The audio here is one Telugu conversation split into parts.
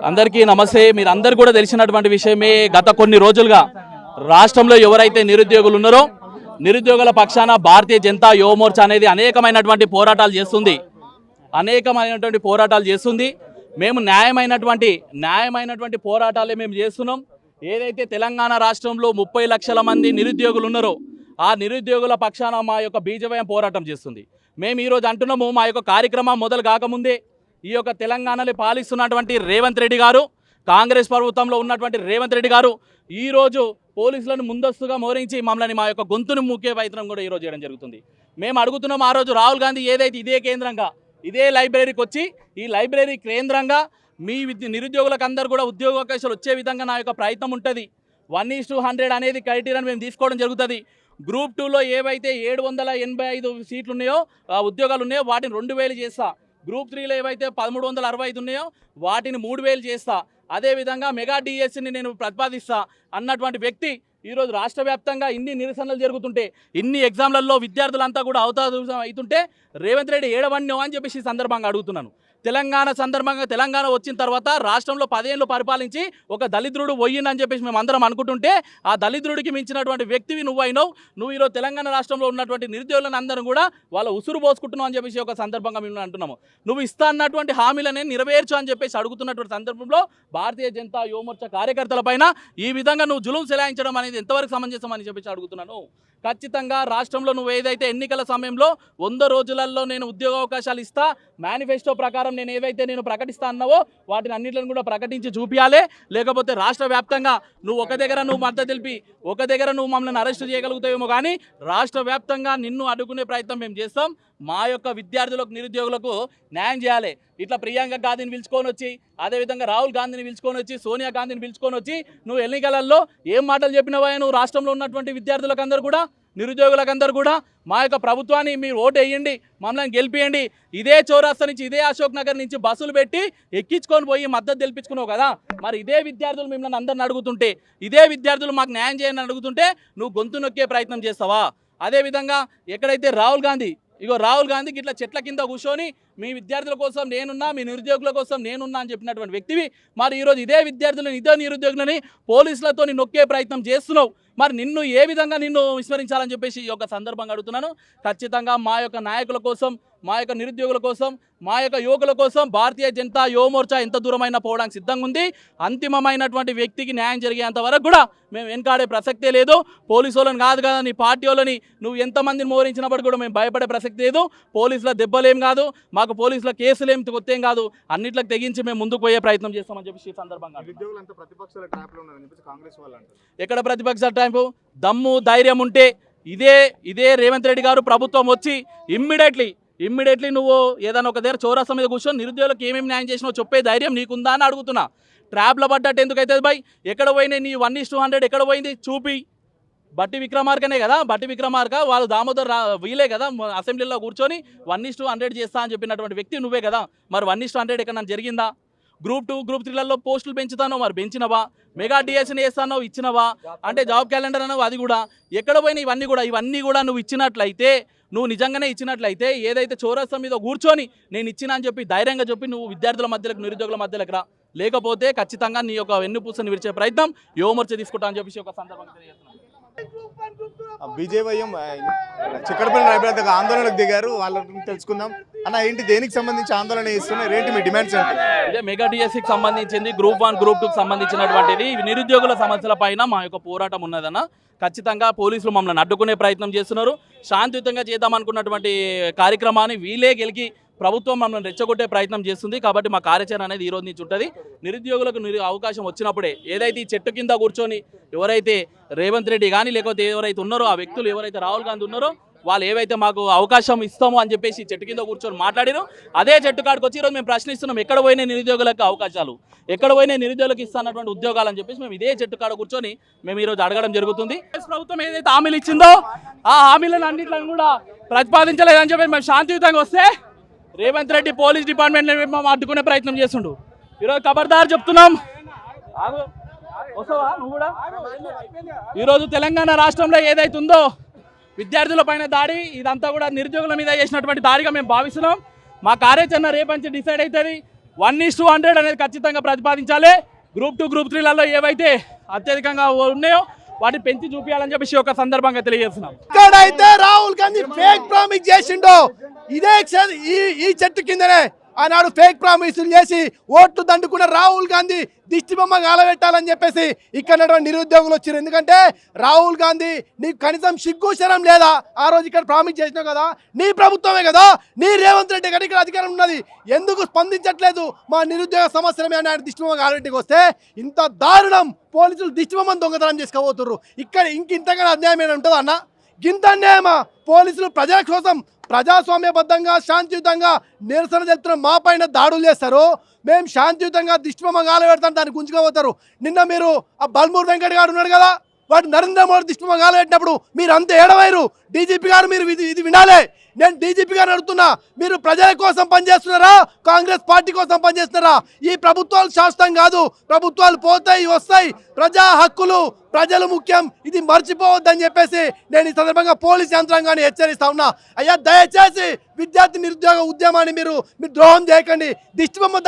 అందరికీ నమస్తే. మీరు అందరు కూడా తెలిసినటువంటి విషయమే. గత కొన్ని రోజులుగా రాష్ట్రంలో ఎవరైతే నిరుద్యోగులు ఉన్నారో నిరుద్యోగుల పక్షాన భారతీయ జనతా యువ మోర్చా అనేది అనేకమైనటువంటి పోరాటాలు చేస్తుంది. మేము న్యాయమైనటువంటి పోరాటాలే మేము చేస్తున్నాం. ఏదైతే తెలంగాణ రాష్ట్రంలో 30 లక్షల మంది నిరుద్యోగులు ఉన్నారో ఆ నిరుద్యోగుల పక్షాన మా యొక్క బీజేపీ పోరాటం చేస్తుంది. మేము ఈరోజు అంటున్నాము, మా యొక్క కార్యక్రమం మొదలు కాకముందే ఈ యొక్క తెలంగాణని పాలిస్తున్నటువంటి రేవంత్ రెడ్డి గారు, కాంగ్రెస్ ప్రభుత్వంలో ఉన్నటువంటి రేవంత్ రెడ్డి గారు ఈరోజు పోలీసులను ముందస్తుగా మోరించి మమ్మల్ని మా యొక్క గొంతును మూకే ప్రయత్నం కూడా ఈరోజు చేయడం జరుగుతుంది. మేము అడుగుతున్నాం, ఆ రోజు రాహుల్ గాంధీ ఏదైతే ఇదే లైబ్రరీకి వచ్చి ఈ లైబ్రరీ కేంద్రంగా మీ నిరుద్యోగులకు అందరూ కూడా ఉద్యోగావకాశాలు వచ్చే విధంగా నా యొక్క ప్రయత్నం ఉంటుంది. 1:100 అనేది క్రైటీరియాని మేము తీసుకోవడం జరుగుతుంది. గ్రూప్ 2లో ఏవైతే 785 సీట్లు ఉన్నాయో ఉద్యోగాలు ఉన్నాయో వాటిని 2000 చేస్తా. గ్రూప్ 3లో ఏవైతే 1365 ఉన్నాయో వాటిని 3000 చేస్తా. అదేవిధంగా మెగా డిఎస్సిని నేను ప్రతిపాదిస్తా అన్నటువంటి వ్యక్తి ఈరోజు రాష్ట్ర వ్యాప్తంగా ఇన్ని నిరసనలు జరుగుతుంటే, ఇన్ని ఎగ్జామ్లలో విద్యార్థులంతా కూడా అవతాదూసం అవుతుంటే రేవంత్ రెడ్డి ఏడవన్నో అని చెప్పేసి సందర్భంగా అడుగుతున్నాను. తెలంగాణ వచ్చిన తర్వాత రాష్ట్రంలో 10 ఏళ్ళు పరిపాలించి ఒక దళిద్రుడు పోయిందని చెప్పేసి మేము అందరం అనుకుంటుంటే ఆ దళిద్రుడికి మించినటువంటి వ్యక్తివి నువ్వు ఈరోజు తెలంగాణ రాష్ట్రంలో ఉన్నటువంటి నిరుద్యోగులను అందరం కూడా వాళ్ళ ఉసురు పోసుకుంటున్నావు అని చెప్పేసి ఒక సందర్భంగా మేము అంటున్నాము. నువ్వు ఇస్తా అన్నటువంటి హామీలనే నెరవేర్చు అని చెప్పేసి అడుగుతున్నటువంటి సందర్భంలో భారతీయ జనతా యువ మోర్చా కార్యకర్తల పైన ఈ విధంగా నువ్వు జులుం చెలాయించడం అనేది ఎంతవరకు సమంజసం అని చెప్పేసి అడుగుతున్నాను. ఖచ్చితంగా రాష్ట్రంలో నువ్వు ఏదైతే ఎన్నికల సమయంలో 100 రోజులలో నేను ఉద్యోగ అవకాశాలు ఇస్తా, మేనిఫెస్టో ప్రకారం నేను ప్రకటిస్తా అన్నావో వాటిని అన్నింటిని కూడా ప్రకటించి చూపించాలి. లేకపోతే రాష్ట్ర వ్యాప్తంగా నువ్వు ఒక దగ్గర మద్దతు తెలిపి ఒక దగ్గర నువ్వు మమ్మల్ని అరెస్ట్ చేయగలుగుతావేమో, కానీ రాష్ట్ర వ్యాప్తంగా నిన్ను అడ్డుకునే ప్రయత్నం మేము చేస్తాం. మా యొక్క విద్యార్థులకు నిరుద్యోగులకు న్యాయం చేయాలి. ఇట్లా ప్రియాంక గాంధీని పిలుచుకొని వచ్చి, అదేవిధంగా రాహుల్ గాంధీని పిలుచుకొని వచ్చి, సోనియా గాంధీని పిలుచుకొని వచ్చి నువ్వు ఎన్నికలలో ఏం మాటలు చెప్పినవా నువ్వు రాష్ట్రంలో ఉన్నటువంటి విద్యార్థులకందరూ కూడా, నిరుద్యోగులకందరూ కూడా మా యొక్క ప్రభుత్వాన్ని మీరు ఓటు వేయండి, మమ్మల్ని గెలిపియండి. ఇదే చౌరాస్తా నుంచి ఇదే అశోక్ నగర్ నుంచి బస్సులు పెట్టి ఎక్కించుకొని పోయి మద్దతు తెలిపించుకున్నావు కదా. మరి ఇదే విద్యార్థులు మిమ్మల్ని అందరిని అడుగుతుంటే, ఇదే విద్యార్థులు మాకు న్యాయం చేయని అడుగుతుంటే నువ్వు గొంతు నొక్కే ప్రయత్నం చేస్తావా? అదేవిధంగా ఎక్కడైతే రాహుల్ గాంధీకి ఇట్లా చెట్ల కింద కూర్చొని మీ విద్యార్థుల కోసం నేనున్నా, మీ నిరుద్యోగుల కోసం నేనున్నా అని చెప్పినటువంటి వ్యక్తివి మరి ఈరోజు ఇదే నిరుద్యోగులని పోలీసులతో నొక్కే ప్రయత్నం చేస్తున్నావు. మరి నిన్ను ఏ విధంగా విస్మరించాలని చెప్పేసి ఈ యొక్క సందర్భంగా అడుగుతున్నాను. ఖచ్చితంగా మా యొక్క నాయకుల కోసం, మా యొక్క నిరుద్యోగుల కోసం, మా యొక్క యువకుల కోసం భారతీయ జనతా యువ మోర్చా ఎంత దూరమైనా పోవడానికి సిద్ధంగా ఉంది. అంతిమమైనటువంటి వ్యక్తికి న్యాయం జరిగేంత వరకు కూడా మేము వెనకాడే ప్రసక్తే లేదు. పోలీసు వాళ్ళని కాదు కదా, నీ పార్టీ వాళ్ళని నువ్వు ఎంతమందిని మోహరించినప్పుడు కూడా మేము భయపడే ప్రసక్తి లేదు. పోలీసుల దెబ్బలేం కాదు, మాకు పోలీసుల కేసులేం కొత్తేం కాదు, అన్నిట్లకు తెగించి మేము ముందుకు పోయే ప్రయత్నం చేస్తామని చెప్పేసి ఈ సందర్భంగా. ఎక్కడ ప్రతిపక్ష ట్రాంపు? దమ్ము ధైర్యం ఉంటే ఇదే రేవంత్ రెడ్డి గారు ప్రభుత్వం వచ్చి ఇమ్మీడియట్లీ నువ్వు ఏదైనా ఒక దగ్గర చౌరాస్తా మీద కూర్చొని నిరుద్యోగులకు ఏమేమి న్యాయం చేసినావు చెప్పే ధైర్యం నీకుందా అని అడుగుతున్నా. ట్రాప్లో పడ్డట్టు ఎందుకు అవుతుంది బాయ్? ఎక్కడ పోయినాయి నీ 1:100 ఎక్కడ పోయింది చూపి. బట్టి విక్రమార్కనే కదా, వాళ్ళు దామోదర్ వీలే కదా అసెంబ్లీలో కూర్చొని 1:100 చేస్తా అని చెప్పినటువంటి వ్యక్తి నువ్వే కదా. మరి 1:100 ఎక్కడ జరిగిందా? గ్రూప్ 2, గ్రూప్ 3లలో పోస్టులు పెంచుతానో మరి పెంచినవా? మెగా డిఎస్ని వేస్తానో ఇచ్చినవా? అంటే జాబ్ క్యాలెండర్ అన్నావు, అది కూడా ఎక్కడ పోయినా ఇవన్నీ కూడా నువ్వు ఇచ్చినట్లయితే, నువ్వు నిజంగానే ఇచ్చినట్లయితే ఏదైతే చౌరస్తా మీద కూర్చొని నేను ఇచ్చినా అని చెప్పి ధైర్యంగా చెప్పి నువ్వు విద్యార్థుల మధ్యలోకి నిరుద్యోగుల మధ్యలోకి రా. లేకపోతే ఖచ్చితంగా నీ యొక్క వెన్నుపూసని విరిచే ప్రయత్నం యువ మోర్చా తీసుకుంటా అని చెప్పేసి ఒక సందర్భంగా తెలియజేస్తున్నాను. బీజేవైఎం చిక్కడపల్లి రైతుల దగ్గర ఆందోళనకు దిగారు. వాళ్ళని తెలుసుకుందాం. అన్న ఏంటి, దేనికి సంబంధించి ఆందోళన చేస్తున్నారు, ఏంటి మీ డిమాండ్స్ ఏంటి? ఇదే మెగా డిఎస్సికి సంబంధించింది, గ్రూప్ 1, గ్రూప్ 2కి సంబంధించినటువంటిది నిరుద్యోగుల సమస్యల పైన మా యొక్క పోరాటం ఉన్నదన్న. ఖచ్చితంగా పోలీసులు మమ్మల్ని అడ్డుకునే ప్రయత్నం చేస్తున్నారు. శాంతియుతంగా చేద్దామనుకున్నటువంటి కార్యక్రమాన్ని వీలే గెలికి ప్రభుత్వం మమ్మల్ని రెచ్చగొట్టే ప్రయత్నం చేస్తుంది. కాబట్టి మా కార్యాచరణ అనేది ఈ రోజు నుంచి ఉంటుంది. నిరుద్యోగులకు అవకాశం వచ్చినప్పుడే ఏదైతే ఈ చెట్టు కింద కూర్చొని ఎవరైతే రేవంత్ రెడ్డి కానీ లేకపోతే ఎవరైతే ఉన్నారో ఆ వ్యక్తులు ఎవరైతే రాహుల్ గాంధీ ఉన్నారో వాళ్ళు ఏవైతే మాకు అవకాశం ఇస్తామో అని చెప్పేసి చెట్టు కింద కూర్చొని మాట్లాడారు. అదే చెట్టు కాడికి వచ్చి ఈరోజు మేము ప్రశ్నిస్తున్నాం, ఎక్కడ పోయినా నిరుద్యోగులకు అవకాశాలు, ఎక్కడ పోయినా నిరుద్యోగులకు ఇస్తున్నటువంటి ఉద్యోగాలు అని చెప్పేసి మేము ఇదే చెట్టు కాడ కూర్చొని మేము ఈరోజు అడగడం జరుగుతుంది. ప్రభుత్వం ఏదైతే హామీలు ఇచ్చిందో ఆ హామీలను అన్నింటిని కూడా ప్రతిపాదించలేదని చెప్పి మేము శాంతియుతంగా వస్తే రేవంత్ రెడ్డి పోలీస్ డిపార్ట్మెంట్ మేము అడ్డుకునే ప్రయత్నం చేస్తుండు. ఈరోజు ఖబర్దార్ చెప్తున్నాం. ఈరోజు తెలంగాణ రాష్ట్రంలో ఏదైతే ఉందో విద్యార్థుల పైన దాడి, ఇదంతా కూడా నిరుద్యోగుల మీద చేసినటువంటి దాడిగా మేము భావిస్తున్నాం. మా కార్యాచరణ రేపటి నుంచి డిసైడ్ అవుతుంది. 1:100 అనేది ఖచ్చితంగా ప్రతిపాదించాలి. గ్రూప్ 2 గ్రూప్ 3లలో ఏవైతే అత్యధికంగా ఉన్నాయో వాటిని పెంచి చూపించాలని చెప్పేసి ఒక సందర్భంగా తెలియజేస్తున్నాం. ఇక్కడైతే రాహుల్ గాంధీ ఫేక్ ప్రామిస్ చేసిండో ఇదే ఈ చెట్టు కిందనే ఆనాడు ఫేక్ ప్రామిసులు చేసి ఓట్లు దండుకున్న రాహుల్ గాంధీ దిష్టి బొమ్మ గాలబెట్టాలని చెప్పేసి ఇక్కడ నిరుద్యోగులు వచ్చారు. ఎందుకంటే రాహుల్ గాంధీ నీకు కనీసం సిగ్గు శరం లేదా? ఆ రోజు ఇక్కడ ప్రామిస్ చేసినావు కదా, నీ ప్రభుత్వమే కదా, నీ రేవంత్ రెడ్డి గారు ఇక్కడ అధికారం ఉన్నది, ఎందుకు స్పందించట్లేదు మా నిరుద్యోగ సమస్యల మీద? ఆయన దిష్టి బొమ్మ గాలబెట్టికి వస్తే ఇంత దారుణం, పోలీసులు దిష్టి బొమ్మను దొంగతనం చేసుకోబోతున్నారు. ఇక్కడ ఇంతగా అన్యాయం ఏమైనా ఉంటుందా అన్న? గింత అన్యాయమా? పోలీసులు ప్రజల కోసం ప్రజాస్వామ్యబద్ధంగా శాంతియుతంగా నిరసన చెప్తున్న మా పైన దాడులు చేస్తారు. మేము శాంతియుతంగా దిష్టిబొమ్మ గాలబెడతాం, దాన్ని గుంజుకోబోతారు. నిన్న మీరు ఆ బల్మూర్ వెంకట్ గారు ఉన్నాడు కదా, వాడు నరేంద్ర మోడీ దిష్టిబొమ్మ గాలబెట్టినప్పుడు మీరు అంత ఏడవైరు. డీజీపీ గారు మీరు ఇది వినాలే. నేను డీజీపీ గారిని అడుగుతున్నా, మీరు ప్రజల కోసం పనిచేస్తున్నారా, కాంగ్రెస్ పార్టీ కోసం పనిచేస్తున్నారా? ఈ ప్రభుత్వాలు శాశ్వతం కాదు, ప్రభుత్వాలు పోతాయి వస్తాయి, ప్రజా హక్కులు ప్రజలు ముఖ్యం, ఇది మర్చిపోవద్దని చెప్పేసి నేను ఈ సందర్భంగా పోలీస్ యంత్రాంగాన్ని హెచ్చరిస్తా ఉన్నా. అయ్యా దయచేసి విద్యార్థి నిరుద్యోగ ఉద్యమాన్ని మీరు ద్రోహం చేయకండి. దిష్టిబొమ్మ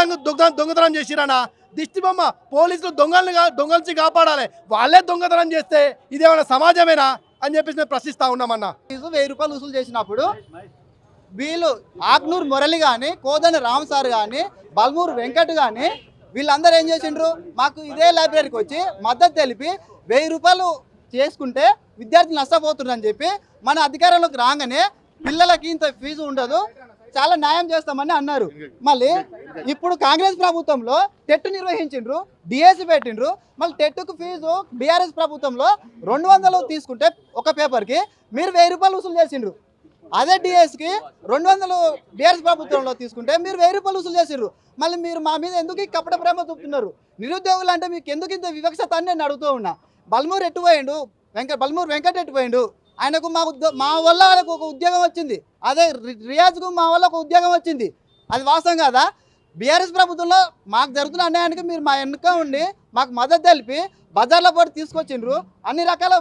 దొంగతనం చేసిరానా? దిష్టిబొమ్మ పోలీసులు దొంగల్ని కాపాడాలి, వాళ్ళే దొంగతనం చేస్తే ఇదేమైనా సమాజమేనా అని చెప్పేసి నేను ప్రశ్నిస్తా ఉన్నామన్నా. 1000 రూపాయలు వసూలు చేసినప్పుడు వీళ్ళు ఆగ్నూర్ మురళి కానీ, కోదని రామ్ సార్ కానీ, బల్మూర్ వెంకట్ కానీ వీళ్ళందరూ ఏం చేసిండ్రు? మాకు ఇదే లైబ్రరీకి వచ్చి మద్దతు తెలిపి 1000 రూపాయలు చేసుకుంటే విద్యార్థులు నష్టపోతున్నారని చెప్పి మన అధికారంలోకి రాగానే పిల్లలకి ఇంత ఫీజు ఉండదు, చాలా న్యాయం చేస్తామని అన్నారు. మళ్ళీ ఇప్పుడు కాంగ్రెస్ ప్రభుత్వంలో టెట్ నిర్వహించిండ్రు, డిఎస్సి పెట్టిండ్రు. మళ్ళీ టెట్కు ఫీజు బీఆర్ఎస్ ప్రభుత్వంలో 200 తీసుకుంటే ఒక పేపర్కి మీరు 1000 రూపాయలు వసూలు చేసిండ్రు. అదే డిఎస్కి 200 బీఆర్ఎస్ ప్రభుత్వంలో తీసుకుంటే మీరు 1000 రూపాయలు వసూలు చేసిండ్రు. మళ్ళీ మీరు మా మీద ఎందుకు కపట ప్రేమ చూపుతున్నారు? నిరుద్యోగులు అంటే మీకు ఎందుకు ఇంత వివక్షత అని నేను అడుగుతూ ఉన్నా. బల్మూర్ ఎట్టుపోయిండు, బల్మూర్ వెంకట్ ఎట్టుపోయిండు, ఆయనకు మా వల్ల వాళ్ళకు ఒక ఉద్యోగం వచ్చింది. అదే రియాజ్కు మా వల్ల ఒక ఉద్యోగం వచ్చింది. అది వాస్తవం కాదా? బీఆర్ఎస్ ప్రభుత్వంలో మాకు జరుగుతున్న అన్యాయానికి మీరు మా వెనుక ఉండి మాకు మద్దతు తెలిపి బజార్ల పోటీ తీసుకొచ్చిండ్రు, అన్ని రకాల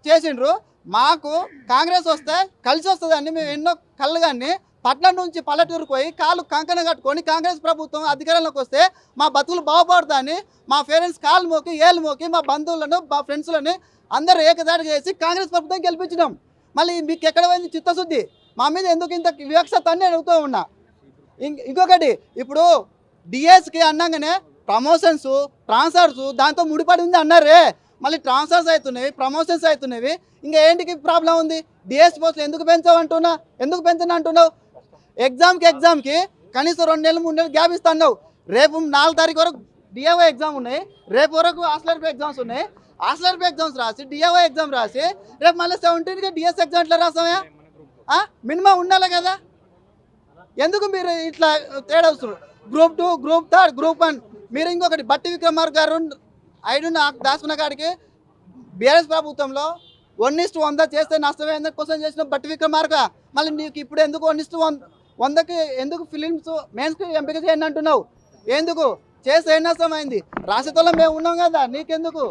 చేసిండ్రు. మాకు కాంగ్రెస్ వస్తే కలిసి వస్తుందని మేము ఎన్నో కళ్ళు కానీ పట్నం నుంచి పల్లెటూరుకు పోయి కాళ్ళు కంకణ కట్టుకొని కాంగ్రెస్ ప్రభుత్వం అధికారంలోకి వస్తే మా బతుకులు బాగుపడతాయని మా పేరెంట్స్ కాళ్ళు మోకి ఏళ్ళు మోకి మా బంధువులను మా ఫ్రెండ్స్లని అందరూ ఏకదాడి చేసి కాంగ్రెస్ ప్రభుత్వం గెలిపించినాం. మళ్ళీ మీకు ఎక్కడ పోయింది చిత్తశుద్ధి? మా మీద ఎందుకు ఇంత వివక్షత అని అడుగుతూ ఉన్నా. ఇంకొకటి, ఇప్పుడు డిఎస్కి అన్నాగానే ప్రమోషన్స్ ట్రాన్స్ఫర్స్ దాంతో ముడిపడి ఉంది అన్నారే, మళ్ళీ ట్రాన్స్ఫర్స్ అవుతున్నాయి, ప్రమోషన్స్ అవుతున్నాయి. ఇంకా ఏంటికి ప్రాబ్లం ఉంది? డిఎస్ పోస్టులు ఎందుకు పెంచావంటున్నా, ఎందుకు పెంచను అంటున్నావు? ఎగ్జామ్కి కనీసం 2 నెలలు 3 నెలలు గ్యాప్ ఇస్తున్నావు. రేపు 4 తారీఖు వరకు డిఏఓ ఎగ్జామ్ ఉన్నాయి, రేపు వరకు హాస్టల్ ఎగ్జామ్స్ ఉన్నాయి. హాస్టల్ ఎగ్జామ్స్ రాసి డిఏఓ ఎగ్జామ్ రాసి రేపు మళ్ళీ 17కి డిఎస్ ఎగ్జామ్ ఎట్లా రాసామా? మినిమం ఉండాలి కదా. ఎందుకు మీరు ఇట్లా తేడా వస్తున్నారు? గ్రూప్ 2 గ్రూప్ 3 గ్రూప్ 1 మీరు ఇంకొకటి బట్టి విక్రమార్క గారు దాచుకున్న కాడికి బీఆర్ఎస్ ప్రభుత్వంలో 1:100 చేస్తే నష్టమే ఎందుకు కోసం చేసిన బట్టి విక్రమార్క. మళ్ళీ నీకు ఇప్పుడు ఎందుకు 1:100కి ఎందుకు ఫిలిమ్స్ మెయిన్స్కి ఎంపిక చేయండి అంటున్నావు? ఎందుకు చేస్తే ఏం నష్టమైంది? రాసేతోళ్ళ మేము ఉన్నాం కదా, నీకెందుకు?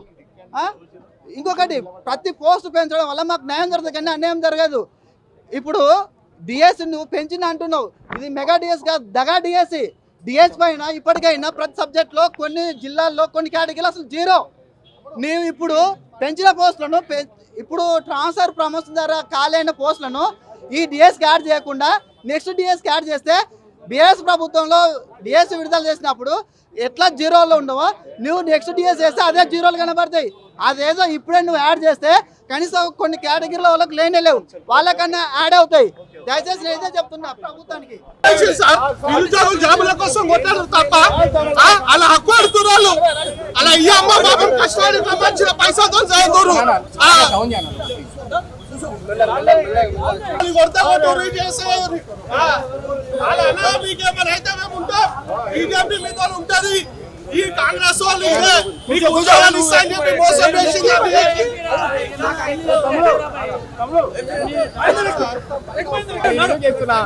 ఇంకొకటి, ప్రతి పోస్టు పెంచడం వల్ల మాకు న్యాయం జరుగుతుంది కానీ అన్యాయం జరగదు. ఇప్పుడు డిఎస్ నువ్వు పెంచిన అంటున్నావు, ఇది మెగా డిఎస్ కాదు, దగా డిఎస్సి. డిఎస్ పైన ఇప్పటికైనా ప్రతి సబ్జెక్ట్లో కొన్ని జిల్లాల్లో కొన్ని కేటగిరీలు అసలు 0. నీవు ఇప్పుడు పెంచిన పోస్టులను ఇప్పుడు ట్రాన్స్ఫర్ ప్రమోషన్ ద్వారా ఖాళీ అయిన పోస్టులను ఈ డిఎస్కి యాడ్ చేయకుండా నెక్స్ట్ డిఎస్కి యాడ్ చేస్తే బీఆర్ఎస్ ప్రభుత్వంలో డిఎస్ విడుదల చేసినప్పుడు ఎట్లా 0లో ఉండవో నువ్వు నెక్స్ట్ డిఎస్ చేస్తే అదే 0లు కనబడతాయి. అదేదో ఇప్పుడే నువ్వు యాడ్ చేస్తే కనీసం కొన్ని కేటగిరీల వాళ్ళకి లేనే లేవు, వాళ్ళకన్నా యాడ్ అవుతాయి. దయచేసి నేనే చెప్తున్నా ప్రభుత్వానికి, జాబుల కోసం కొట్టారు తప్ప అలా హక్కు అడుగుతున్నారు. అలా ఈ అమ్మ బాబు కష్టాన్ని సంబంధించిన పైసాతో చదువుతారు. ఉంటది ఈ కాంగ్రెస్ వాళ్ళు మీకు ఉద్యోగాలు ఇస్తాయని చెప్పి మోసం చేసింది. చెప్తున్నా